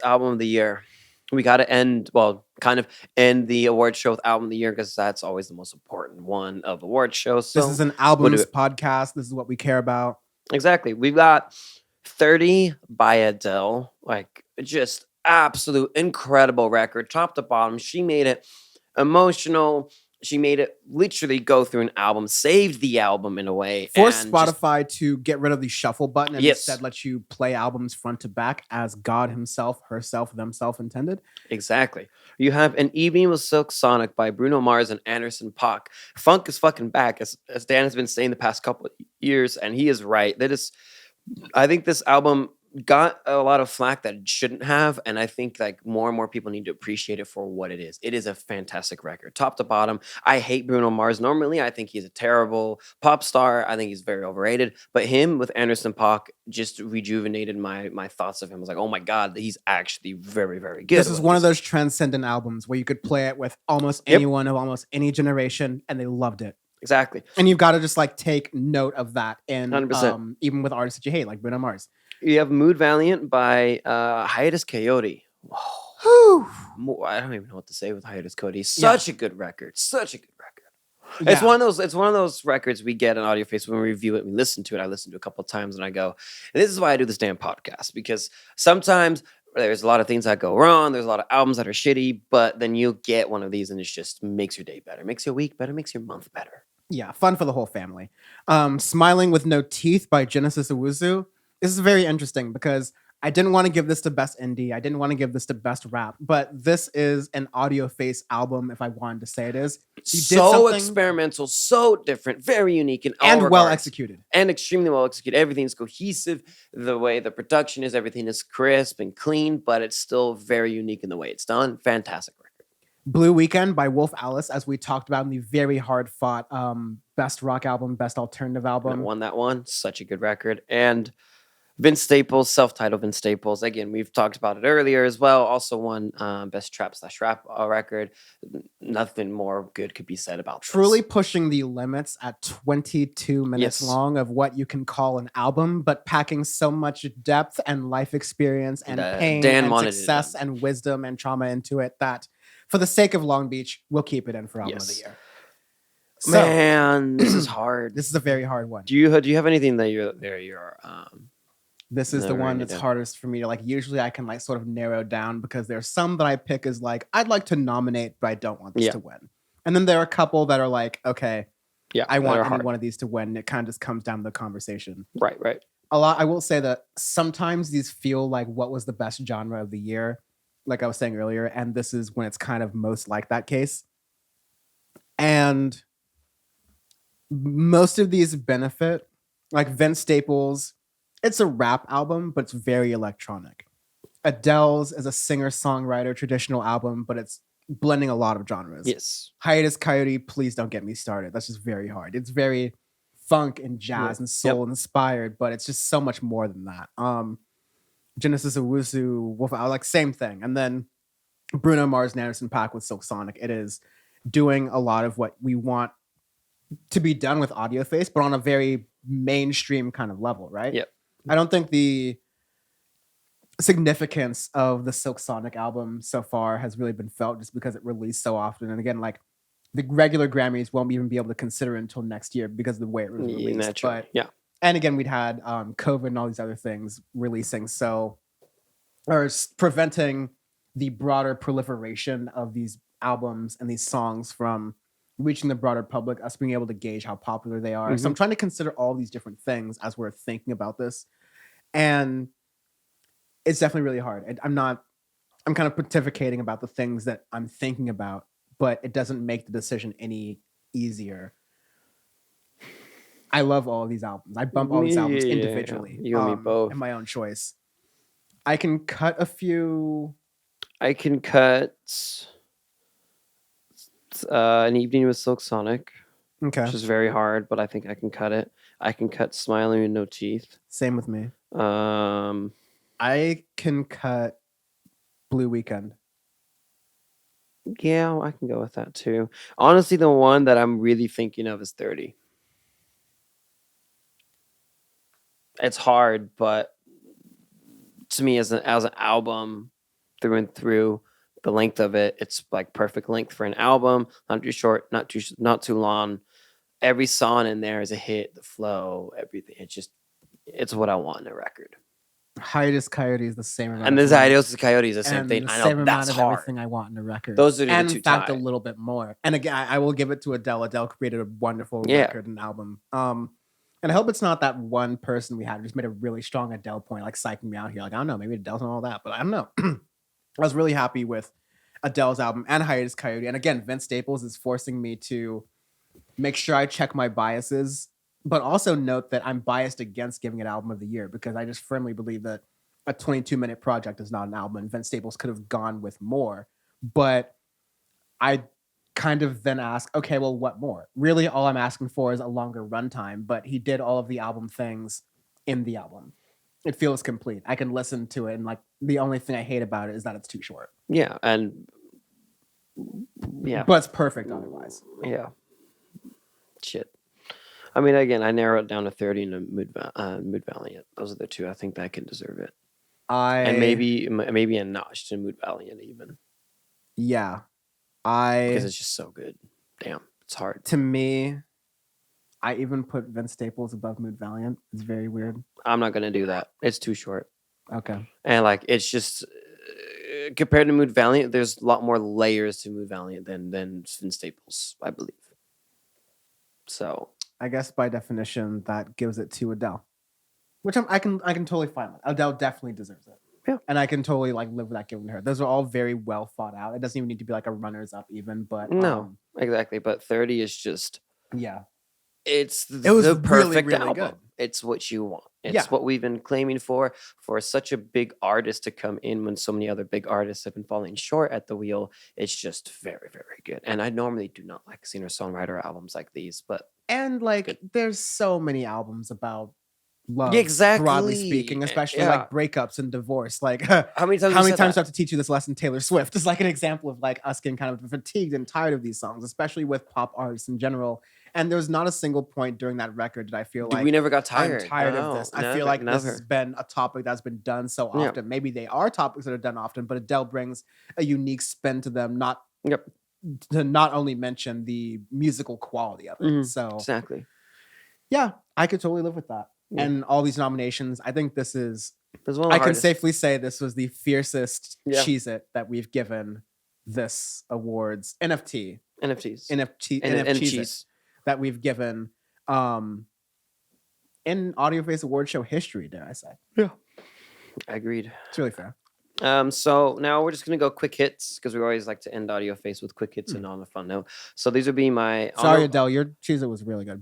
album of the year. We got to kind of end the award show with album of the year because that's always the most important one of award shows. This So is an we'll do albums it. podcast. This is what we care about. Exactly. We've got 30 by Adele, like just absolute incredible record, top to bottom. She made it emotional. She made it literally go through an album, saved the album in a way. Forced and just Spotify to get rid of the shuffle button and Yes. instead let you play albums front to back as God himself, herself, themself intended. Exactly. You have An Evening with Silk Sonic by Bruno Mars and Anderson .Paak. Funk is fucking back, as Dan has been saying the past couple of years, and he is right. I think this album got a lot of flack that it shouldn't have, and I think like more and more people need to appreciate it for what it is. It is a fantastic record, top to bottom. I hate Bruno Mars. Normally, I think he's a terrible pop star. I think he's very overrated. But him with Anderson .Paak just rejuvenated my thoughts of him. I was like, oh my god, he's actually very, very good. This is one of those transcendent albums where you could play it with almost anyone of almost any generation, and they loved it. Exactly. And you've got to just like take note of that, and 100%. even with artists that you hate, like Bruno Mars. You have Mood Valiant by Hiatus Coyote. Whew. I don't even know what to say with Hiatus Coyote. Such a good record. Such a good record. Yeah. It's one of those records we get on Audioface when we review it. We listen to it. I listened to it a couple of times and I go, and this is why I do this damn podcast, because sometimes there's a lot of things that go wrong. There's a lot of albums that are shitty, but then you get one of these and it just makes your day better, makes your week better, makes your month better. Yeah, fun for the whole family. Smiling with No Teeth by Genesis Owusu. This is very interesting because I didn't want to give this to best indie. I didn't want to give this to best rap, but this is an Audioface album, if I wanted to say it is. So experimental, so different, very unique in all regards. Well executed. And extremely well executed. Everything's cohesive. The way the production is, everything is crisp and clean, but it's still very unique in the way it's done. Fantastic record. Blue Weekend by Wolf Alice, as we talked about in the very hard fought best rock album, best alternative album. And won that one. Such a good record. And Vince Staples, self-titled Vince Staples. Again, we've talked about it earlier as well. Also won best trap/rap record. Nothing more good could be said about this. Truly pushing the limits at 22 minutes long of what you can call an album, but packing so much depth and life experience and pain and success and wisdom and trauma into it that for the sake of Long Beach, we'll keep it in for album of the year. So, man, this is hard. This is a very hard one. Do you have anything that you're this is the one that's hardest for me to like. Usually I can like sort of narrow down because there's some that I pick as like, I'd like to nominate, but I don't want this to win. And then there are a couple that are like, okay, I want any one of these to win. It kind of just comes down to the conversation. Right. I will say that sometimes these feel like what was the best genre of the year, like I was saying earlier, and this is when it's kind of most like that case. And most of these benefit, like Vince Staples, it's a rap album, but it's very electronic. Adele's is a singer-songwriter traditional album, but it's blending a lot of genres. Yes. Hiatus Coyote, please don't get me started. That's just very hard. It's very funk and jazz and soul inspired, but it's just so much more than that. Genesis Owusu, Wolf, like same thing. And then Bruno Mars and Anderson .Paak with Silk Sonic. It is doing a lot of what we want to be done with Audioface, but on a very mainstream kind of level, right? Yep. I don't think the significance of the Silk Sonic album so far has really been felt just because it released so often. And again, like the regular Grammys won't even be able to consider it until next year because of the way it was released. And again, we'd had COVID and all these other things releasing, preventing the broader proliferation of these albums and these songs from reaching the broader public, us being able to gauge how popular they are. So I'm trying to consider all these different things as we're thinking about this. And it's definitely really hard. I'm kind of pontificating about the things that I'm thinking about, but it doesn't make the decision any easier. I love all of these albums. I bump all these albums individually. You and me both. In my own choice. I can cut a few. I can cut An Evening with Silk Sonic. Okay. Which is very hard, but I think I can cut it. I can cut Smiling with No Teeth. Same with me. I can cut Blue Weekend. Yeah, I can go with that too. Honestly, the one that I'm really thinking of is 30. It's hard, but to me as an album, through and through. The length of it, it's like perfect length for an album. Not too short, not too long. Every song in there is a hit. The flow, everything. It's what I want in a record. Hiatus Coyote is the same amount And of this length Hiatus Coyote is the same and thing. the I same know amount that's of hard. everything I want in a record. Those are the and two in fact tied. a little bit more. And again, I will give it to Adele. Adele created a wonderful Yeah. record and album. And I hope it's not that one person we had who just made a really strong Adele point, like psyching me out here. Like, I don't know, maybe Adele's not all that, but I don't know. I was really happy with Adele's album and Hiatus Coyote. And again, Vince Staples is forcing me to make sure I check my biases, but also note that I'm biased against giving it album of the year because I just firmly believe that a 22-minute project is not an album. And Vince Staples could have gone with more, but I kind of then ask, okay, well, what more? Really, all I'm asking for is a longer runtime, but he did all of the album things in the album. It feels complete. I can listen to it, and like the only thing I hate about it is that it's too short. Yeah, and yeah, but it's perfect otherwise. Yeah. Shit. I mean, again, I narrowed it down to 30 and a Mood Valiant. Those are the two I think that can deserve it. And maybe a notch to Mood Valiant even. Yeah. Because it's just so good. Damn, it's hard. To me, I even put Vince Staples above Mood Valiant. It's very weird. I'm not gonna do that. It's too short. Okay. And like, it's just compared to Mood Valiant, there's a lot more layers to Mood Valiant than Vince Staples, I believe. So I guess by definition, that gives it to Adele, which I can totally find with. Adele definitely deserves it. Yeah. And I can totally like live with that given to her. Those are all very well thought out. It doesn't even need to be like a runners up even, but no, exactly. But 30 is just yeah. It was the perfect really album. good. It's what you want. It's what we've been claiming for such a big artist to come in when so many other big artists have been falling short at the wheel. It's just very, very good. And I normally do not like singer-songwriter albums like these, but like there's so many albums about love, exactly. broadly speaking, especially like breakups and divorce. Like how many times do I have to teach you this lesson? Taylor Swift is like an example of like us getting kind of fatigued and tired of these songs, especially with pop artists in general. And there's not a single point during that record that I feel like we never got tired. I'm tired of this. I feel like this has been a topic that's been done so often. Yeah. Maybe they are topics that are done often, but Adele brings a unique spin to them, to not only mention the musical quality of it. Mm-hmm. So exactly. Yeah, I could totally live with that. Yeah. And all these nominations, I think this is one I can safely say this was the fiercest Cheez-It that we've given this awards NFTs that we've given in Audioface Award Show history, dare I say. Yeah. Agreed. It's really fair. So now we're just gonna go quick hits because we always like to end Audioface with quick hits and on a fun note. So these would be my Sorry, Adele, your Cheez-It was really good.